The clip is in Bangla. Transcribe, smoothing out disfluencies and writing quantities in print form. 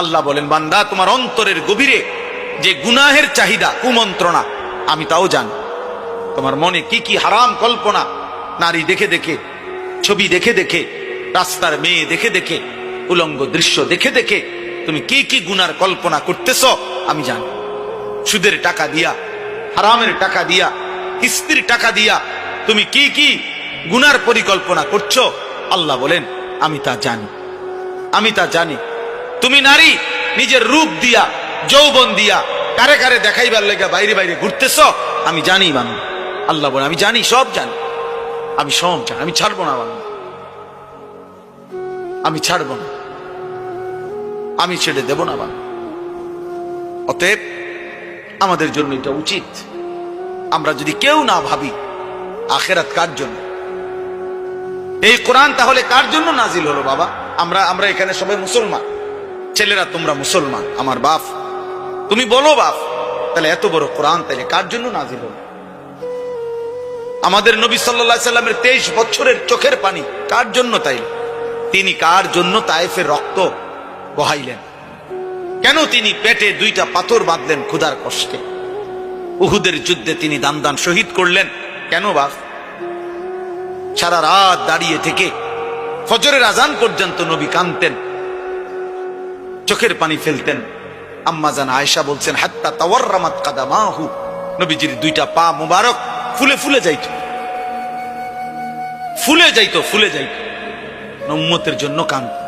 আল্লাহ বলেন, বান্দা তোমার অন্তরের গভীরে যে গুনাহের চাহিদা, কুমন্ত্রণা, আমি তাও জানি। তোমার মনে কি কি হারাম কল্পনা, নারী দেখে দেখে, ছবি দেখে দেখে, রাস্তার মেয়ে দেখে দেখে, উলঙ্গ দৃশ্য দেখে দেখে তুমি কি কি গুনার কল্পনা করতেছ আমি জানি। সুদের টাকা দিয়া, হারামের টাকা দিয়া, কিস্তির টাকা দিয়া তুমি কি কি গুনার পরিকল্পনা করছো, আল্লাহ বলেন আমি তা জানি, আমি তা জানি। তুমি নারী নিজের রূপ দিয়া, যৌবন দিয়া কারে কারে দেখাইবার লেগে বাইরে বাইরে ঘুরতেছ, আমি জানি বানু। আল্লাহ বলেন আমি জানি, সব জানি, আমি সব জানি, আমি ছাড়বো না বানু, আমি ছাড়বো না, আমি ছেড়ে দেব না বানু। অতএব আমাদের জন্য এটা উচিত, আমরা যদি কেউ না ভাবি আখিরাত কার জন্য, এই কোরআন তাহলে কার জন্য নাজিল হলো বাবা? আমরা এখানে সবাই মুসলমান, ছেলেরা তোমরা মুসলমান, আমার বাপ, তুমি বলো বাপ, তাহলে এত বড় কোরআন তাহলে কার জন্য নাজিল হলো? আমাদের নবী সাল্লাল্লাহু আলাইহি সাল্লামের 23 বছরের চোখের পানি কার জন্য? তাই তিনি কার জন্য তায়েফের রক্ত বহাইলেন? কেন তিনি পেটে 2টা পাথর বাঁধলেন ক্ষুধার কষ্টে? উহুদের যুদ্ধে তিনি দান দান শহীদ করলেন কেন বাপ? সারা রাত দাঁড়িয়ে থেকে ফজরের আজান পর্যন্ত নবী কাঁদতেন, চোখের পানি ফেলতেন। আম্মা জান আয়েশা বলছেন, হাত্তা তাওয়াররামাত কাদামাহু, নবীজির 2টা পা মুবারক ফুলে ফুলে যাইত, ফুলে যাইত, ফুলে যাইত, উম্মতের জন্য কাঁদতেন।